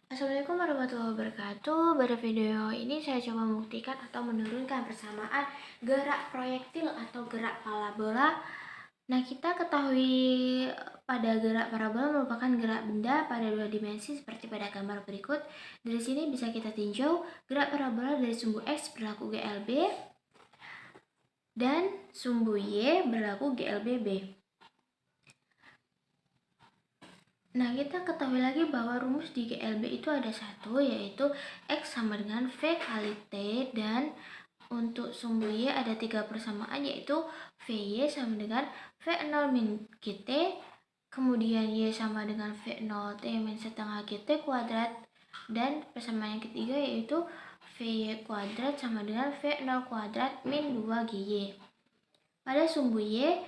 Assalamualaikum warahmatullahi wabarakatuh. Pada video ini saya coba membuktikan atau menurunkan persamaan gerak proyektil atau gerak parabola. Nah, kita ketahui pada gerak parabola merupakan gerak benda pada dua dimensi seperti pada gambar berikut. Dari sini bisa kita tinjau gerak parabola dari sumbu X berlaku GLB dan sumbu Y berlaku GLBB. Nah, kita ketahui lagi bahwa rumus di GLB itu ada satu, yaitu X sama dengan V kali T, dan untuk sumbu Y ada 3 persamaan, yaitu VY sama dengan V0 min GT, kemudian Y sama dengan V0T min setengah GT kuadrat, dan persamaan yang ketiga yaitu VY kuadrat sama dengan V0 kuadrat min 2GY. Pada sumbu Y,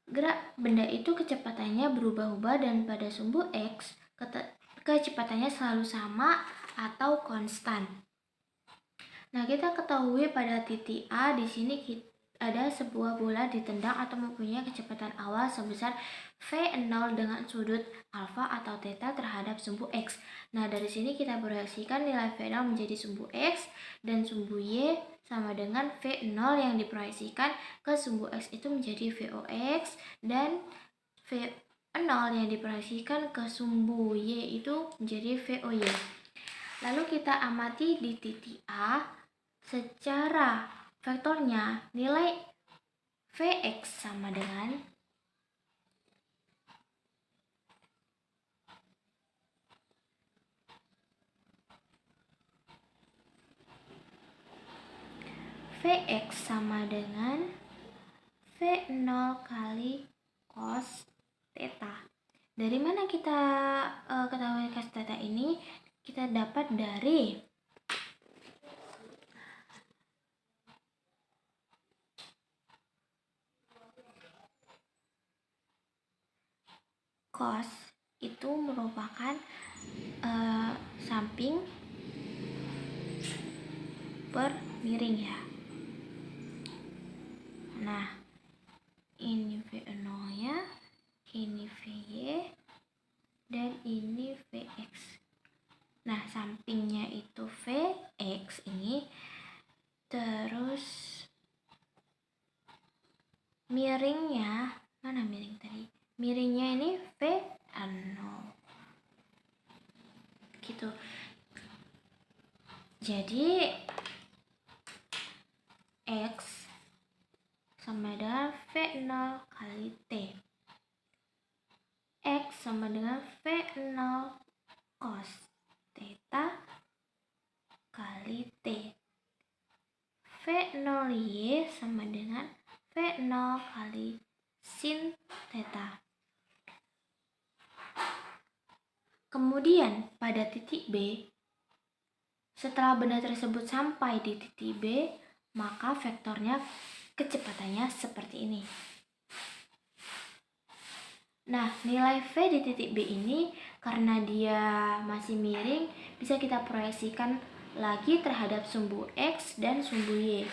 gerak benda itu kecepatannya berubah-ubah, dan pada sumbu X kecepatannya selalu sama atau konstan. Nah, kita ketahui pada titik A di sini ada sebuah bola ditendang atau mempunyai kecepatan awal sebesar V0 dengan sudut alfa atau theta terhadap sumbu X. Nah, dari sini kita proyeksikan nilai V0 menjadi sumbu X, dan sumbu Y sama dengan V0 yang diproyeksikan ke sumbu X itu menjadi VOX, dan V0 yang diproyeksikan ke sumbu Y itu menjadi VOY. Lalu kita amati di titik A, secara vektornya nilai Vx sama dengan V0 kali cos theta. Dari mana kita ketahui cos theta ini? Kita dapat dari cos itu merupakan samping per miring ya. Nah, ini V0 nya, ini VY, dan ini Vx. Nah, sampingnya itu Vx ini, terus miringnya, mana miring tadi? Miringnya ini V0 gitu. Jadi X sama dengan V0 kali T. X sama dengan V0 cos theta kali T. V0Y sama dengan V0 kali sin theta. Kemudian pada titik B, setelah benda tersebut sampai di titik B, maka vektornya kecepatannya seperti ini. Nah, nilai V di titik B ini karena dia masih miring, bisa kita proyeksikan lagi terhadap sumbu X dan sumbu Y.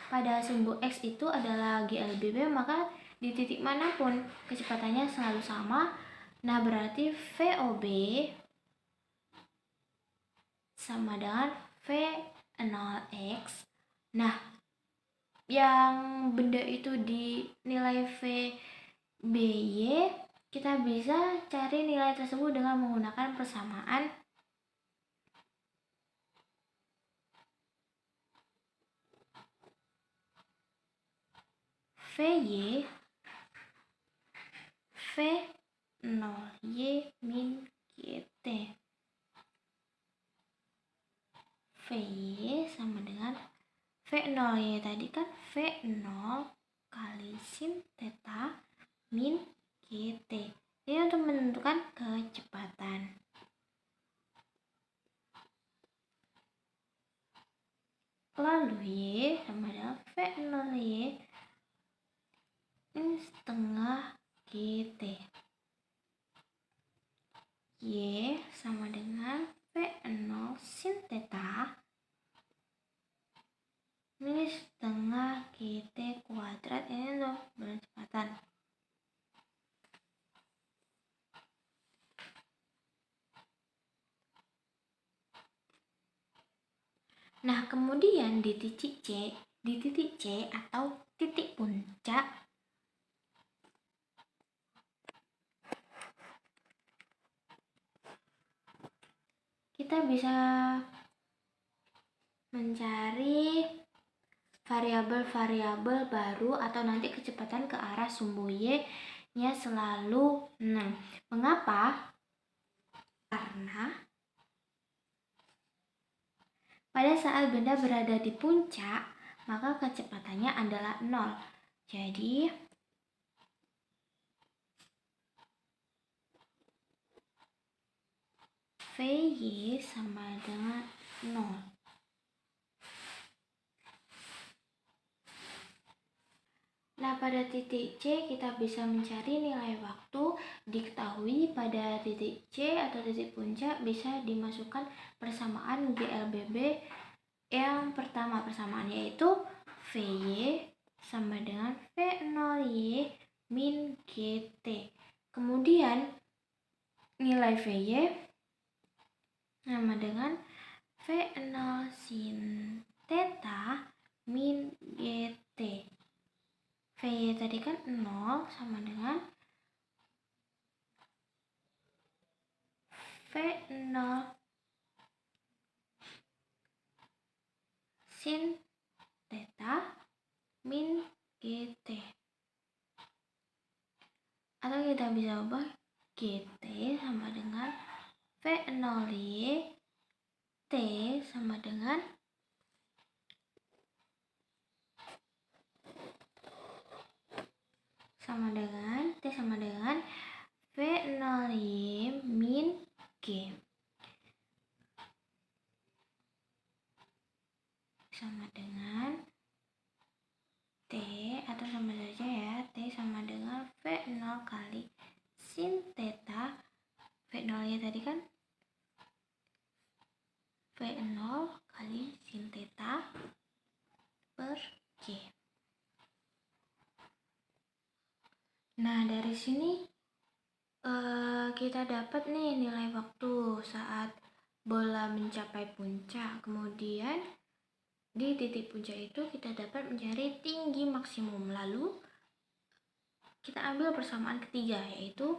Pada sumbu X itu adalah GLBB, maka di titik manapun kecepatannya selalu sama. Nah, berarti VOB sama dengan V0X. Nah, yang benda itu di nilai VBY, kita bisa cari nilai tersebut dengan menggunakan persamaan VY V0Y min GT. VY sama dengan V0Y tadi kan V0 kali sin theta min GT. Ini untuk menentukan kecepatan. Lalu Y sama dengan V0Y ini setengah GT. Y sama dengan V0 sin theta minus setengah GT kuadrat. Ini untuk kecepatan. Nah, kemudian di titik C atau titik puncak, kita bisa mencari variabel-variabel baru atau nanti kecepatan ke arah sumbu Y-nya selalu 6. Mengapa? Karena pada saat benda berada di puncak, maka kecepatannya adalah 0. Jadi, Vy sama dengan 0. Nah, pada titik C kita bisa mencari nilai waktu. Diketahui pada titik C atau titik puncak bisa dimasukkan persamaan GLBB. Yang pertama persamaannya yaitu Vy sama dengan V0Y min GT. Kemudian nilai Vy sama dengan V0 sin theta min GT. Vy tadi kan 0 sama dengan V0 sin theta min GT. Atau kita bisa ubah GT sama dengan V0Y T sama dengan T sama dengan V0Y min G sama dengan T atau sama saja ya, T sama dengan V0 kali sin theta. V0-nya tadi kan V0 kali sin theta per G. Nah, dari sini kita dapat nih nilai waktu saat bola mencapai puncak. Kemudian di titik puncak itu kita dapat mencari tinggi maksimum. Lalu kita ambil persamaan ketiga, yaitu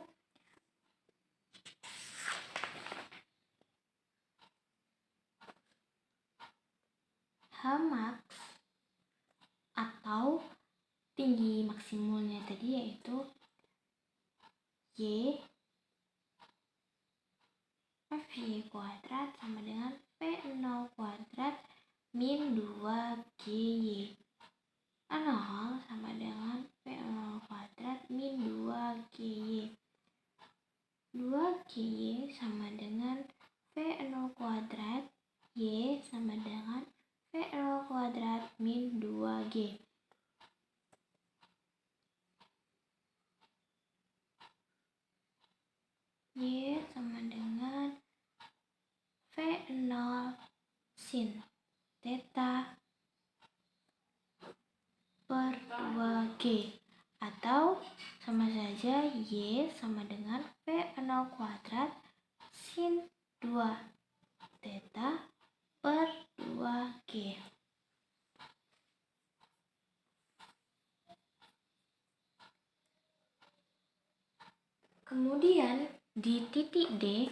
Hmax atau tinggi maksimumnya tadi yaitu Y Fy kuadrat sama dengan V0 kuadrat min 2GY. 0 sama dengan V0 kuadrat min 2GY. 2GY sama dengan V0 kuadrat Y sama dengan V0 kuadrat min 2G. Y sama dengan V0 sin theta per 2G. Atau sama saja Y sama dengan V0 kuadrat sin 2 theta per 2G. Kemudian di titik D,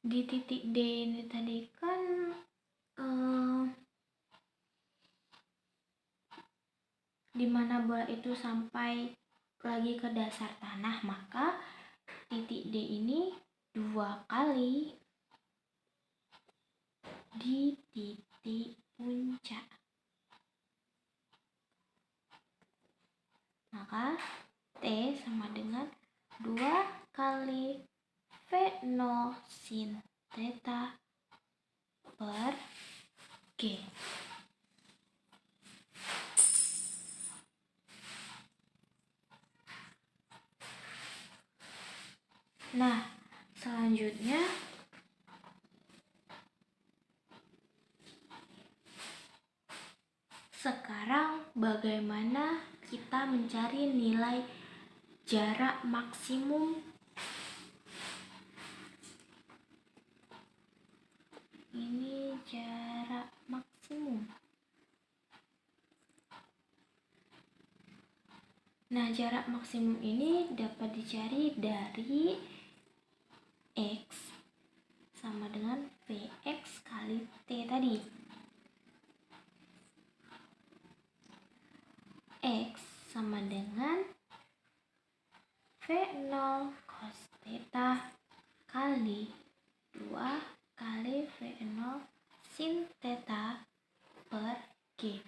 ini tadi kan dimana bola itu sampai lagi ke dasar tanah, maka titik D ini 2 kali di titik puncak. Maka T sama dengan 2 kali V0 sin theta per G. Nah, selanjutnya Sekarang bagaimana kita mencari nilai jarak maksimum? Ini jarak maksimum. Nah, jarak maksimum ini dapat dicari dari X sama dengan Vx kali T tadi. X sama dengan V0 cos theta kali 2 kali V0 sin theta per G.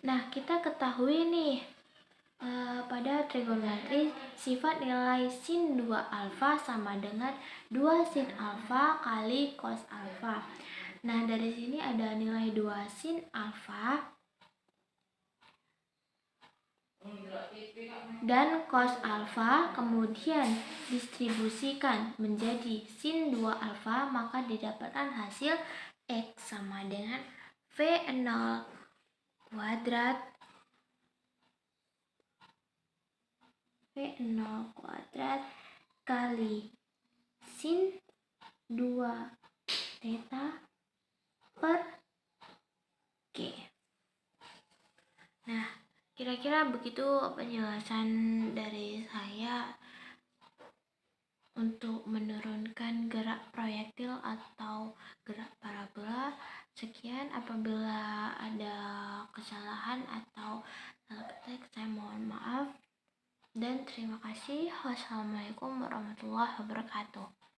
Nah, kita ketahui nih pada trigonometri sifat nilai sin 2 alfa sama dengan 2 sin alfa kali cos alfa. Nah, dari sini ada nilai 2 sin alfa dan cos alfa, kemudian distribusikan menjadi sin 2 alfa, maka didapatkan hasil X sama dengan V0 kuadrat kali sin 2 theta per G. Nah, kira-kira begitu penjelasan dari saya untuk menurunkan gerak proyektil atau gerak parabola. Sekian, apabila ada kesalahan atau salah ketik saya mohon maaf dan terima kasih. Wassalamualaikum warahmatullahi wabarakatuh.